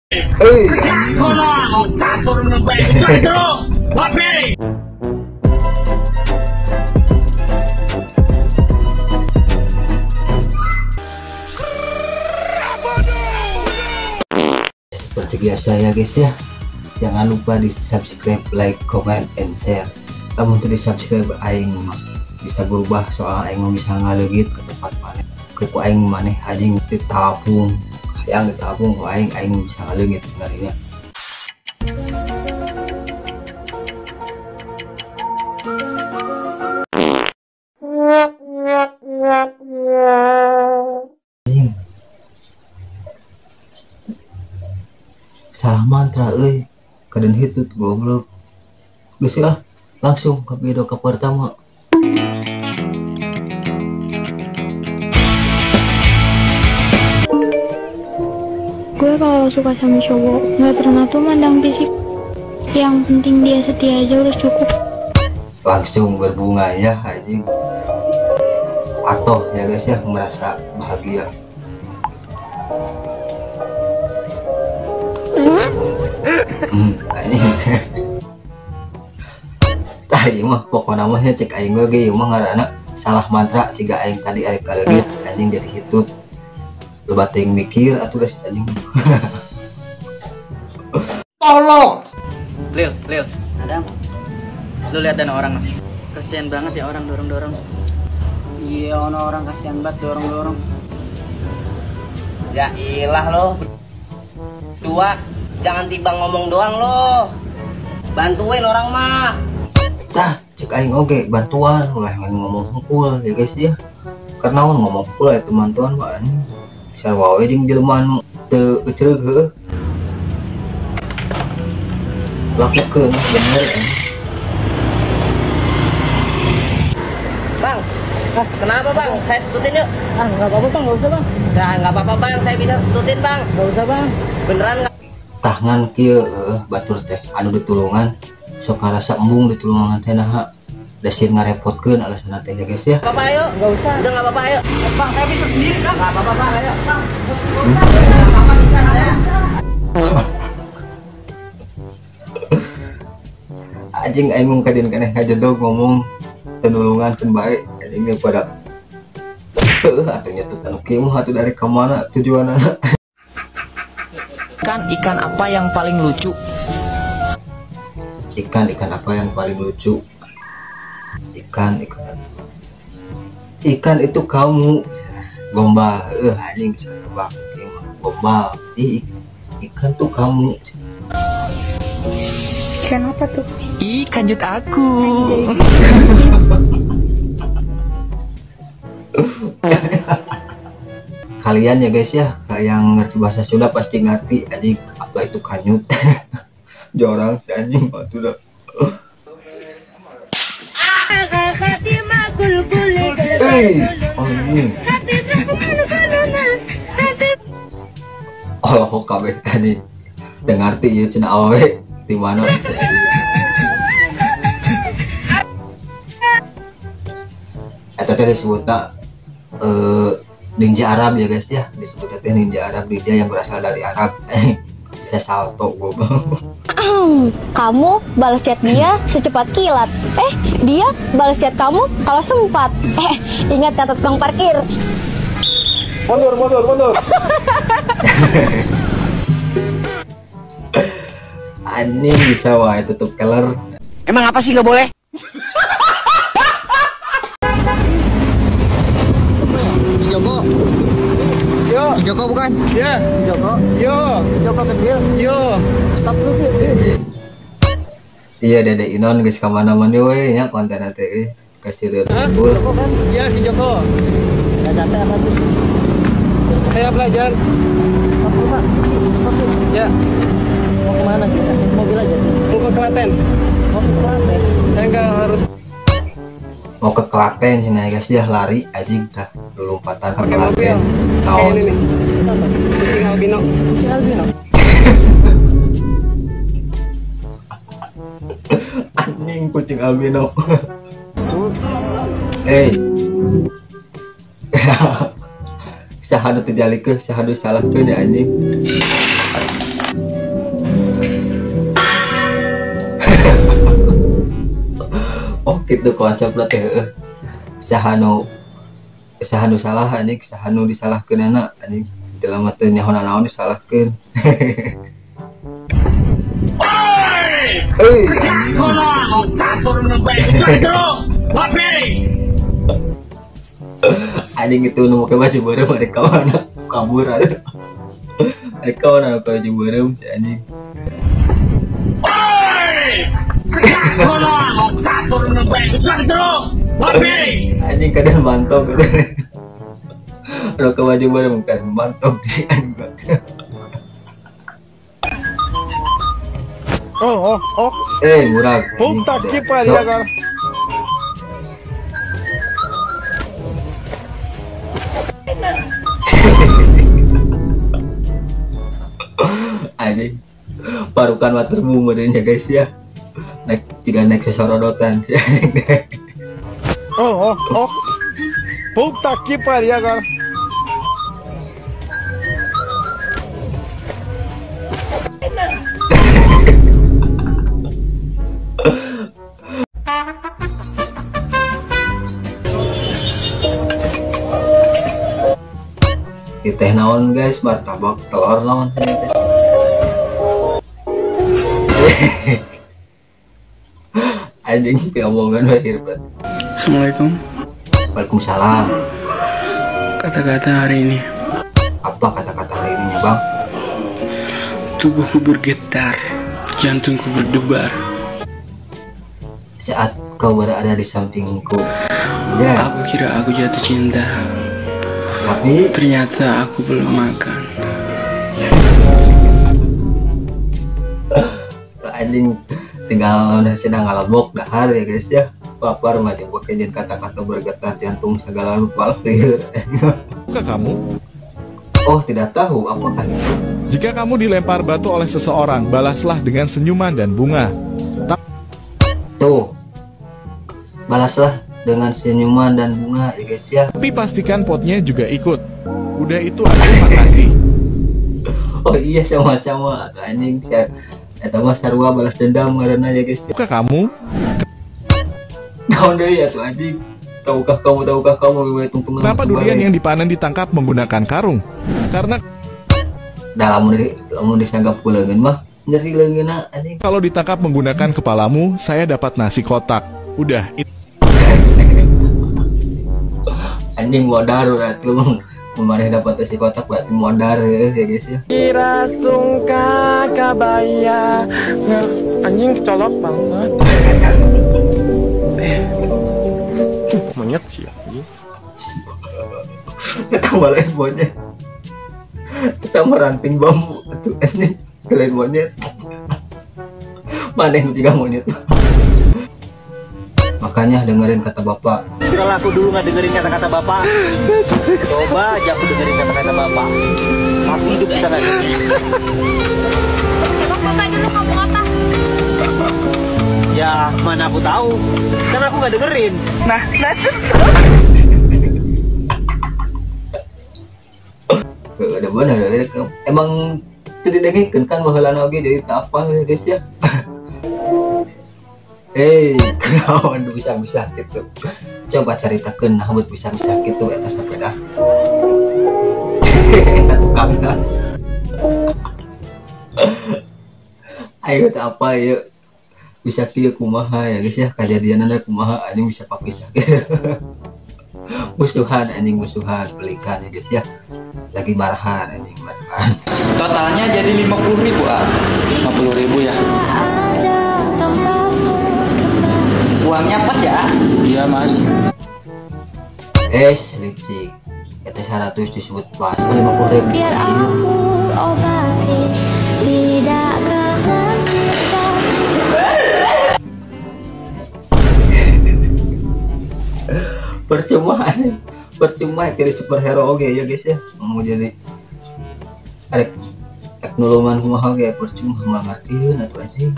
Seperti biasa ya guys ya, jangan lupa di subscribe, like, comment, and share. Kamu tuh di subscribe aing bisa berubah soal aing bisa ngalegit ke tempat mana ke aing maneh anjing ditabung yang ditabung ku aing bisa ngalegit ngarinya. Salah mantra kaden hitut goblok. Geus ya, langsung ke video ke pertama. Gue kalau suka sama cowok nggak pernah tuh mandang fisik, yang penting dia setia aja udah cukup. Langsung berbunga ya anjing, atau ya guys ya, merasa bahagia. Tadi mah pokoknya mah ya cek aing ge mah ngaranna salah mantra ciga aing tadi arek kalegit anjing dari hitut. Loba teuing mikir atuh geus anjing. Tolong. Lil, Adam. Lu lihat ada orang nih. Kasihan banget ya orang dorong-dorong. Iya, orang kasihan banget dorong-dorong. Ya ilah lo. Dua, jangan tiba ngomong doang lo. Bantuin orang mah. Tah, cek aing oge bantuan ulah ngomong hungkul ya guys ya. Karena ngomong hungkul ya teman-teman mah anjing. Sarwa we jeung jelema anu teu euceug heueuh. Lakukeun bener Bang, kenapa bang? Saya setutin yuk. Nggak apa-apa bang, nggak usah bang. Nah, nggak apa-apa bang, saya bisa setutin bang. Nggak usah bang. Beneran nggak? tangan kieu batur teh anu ditulungan sok ngarasa embung ditulungan teh naha dasir ngarepotkeun alasan teh ya guys ya. Apa-apa ayo? Nggak usah. Udah nggak apa-apa ayo. Bang, saya bisa sendiri bang. Nggak apa-apa bang, ayo. Bang, nggak apa-apa bisa saya. Anjing aing mung kadin keneh ngajendog ngomong tenulungan keun bae anjing pada atuh nyetut anu kieu mah atuh dari ka mana tujuanna. Ikan apa yang paling lucu? Ikan apa yang paling lucu? Ikan itu kamu. Gombal anjing bisa tebak gombal. Ikan tuh kamu. Ikan apa tuh? Ikan jut aku. Kalian ya guys ya, yang ngerti bahasa Sunda pasti ngerti anjing apa itu kanyut. Jorang si anjing batu dah. Anjing. Oh kabeh tadi dengarti ya cenah awe di mana. Eta teh disebutna ninja Arab ya guys ya, disebutnya teh ninja Arab, ninja yang berasal dari Arab. Saya salto goblok. Kamu balas chat dia secepat kilat. Dia balas chat kamu kalau sempat. Ingat kata tukang parkir. Mundur. Anjing bisa wae tutup keler. Emang apa sih nggak boleh? Joko. Yo. Joko bukan? Ya. Joko. Yo. Joko kecil. Yo. Stop dulu ki. Iya Dede Inon geus ka mana-mana we nya konten teh kasih lihat dulu. Joko kan? Iya Ki Joko. Saya capek apa tuh? Saya belajar. Stop dulu Pak. Stop dulu. Ya. Mau kemana kita? Mobil aja. Mau ke Klaten. Mau ke Klaten. Saya nggak harus. Mau ke Klaten sini ya guys ya, lari anjing tah lompatan ke Pakai Klaten. mobil. Tahu Kayak ini nih. Kucing albino. Kucing albino. Anjing kucing albino. Sahadu terjalikeun, sahadu salahkeun ya anjing. Itu konsep lah teh sahanu salah anjing sahanu disalahkeun anak anjing dalam mata nyaho naon disalahkeun. Hei anjing itu nu make baju bareng mereka mana kabur ada mereka mana baju bareng si anjing. Anjing kadang mantap gitu. Kalau ke baju bareng bukan mantap di anjing. Murah. Puta que pariu agora. Anjing parukan water bumernya guys ya. Naik sesorodotan. Puta que pariu agora. Di teh naon guys, martabak telur naon teh. Anjing omongan lahir banget. Assalamualaikum. Waalaikumsalam. Kata-kata hari ini. Apa kata-kata hari ini ya bang? Tubuhku bergetar, jantungku berdebar. Saat kau berada di sampingku, ya. Aku kira aku jatuh cinta, Tapi ternyata aku belum makan. anjing tinggal sedang ngalabok dahar ya guys ya. Lapar mah jeung pakai kata-kata bergetar jantung segala rupa lahir. Suka kamu? Oh, tidak tahu apakah itu. Jika kamu dilempar batu oleh seseorang, balaslah dengan senyuman dan bunga. Tuh. Balaslah dengan senyuman dan bunga ya guys ya. Tapi pastikan potnya juga ikut. Udah itu aja, makasih. Oh iya sama-sama atau anjing saya eta mah sarua balas dendam karena ya guys ya. Suka kamu? Naon deui atuh anjing? Tahukah kamu itu Kenapa durian yang dipanen ditangkap menggunakan karung? Karena lamun disanggap ku leungeun mah jadi leungeunna anjing. kalau ditangkap menggunakan kepalamu, saya dapat nasi kotak. Udah, Anjing modar atuh kemarin dapat nasi kotak berarti modar ya guys ya. Kira sungka kabaya. Anjing colok bangsat. Monyet sih anjing. Kita malah monyet. Kita meranting bambu atuh anjing lain monyet. Mana yang juga monyet. Makanya dengerin kata bapak. Kalau aku dulu nggak dengerin kata-kata bapak, coba aja aku dengerin kata-kata bapak. Masih hidup bisa nggak? Emang bapak dulu ngomong apa? Ya mana aku tahu, karena aku nggak dengerin. Udah bener emang tidak dengerin kan baheulana oge jadi tak apa ya guys ya. Kenaon bisa gitu. Coba ceritakeun nah buat bisa gitu eta sepeda. Eta tukangna. Ayo tak apa ya. Bisa kieu kumaha ya guys ya kejadianana kumaha anjing bisa papisah gitu. Musuhan pelikan ya guys ya. Lagi marahan anjing marahan. Totalnya jadi 50.000 ah. 50.000 ya. Uangnya pas ya? Iya mas. Licik. Eta 100 disebut pas 50.000. Biar aku obati, tidakkah kita. Percuma jadi superhero oke ya guys ya. Mau jadi arek nulungan kumaha ge percuma mah ngartieun atuh anjing.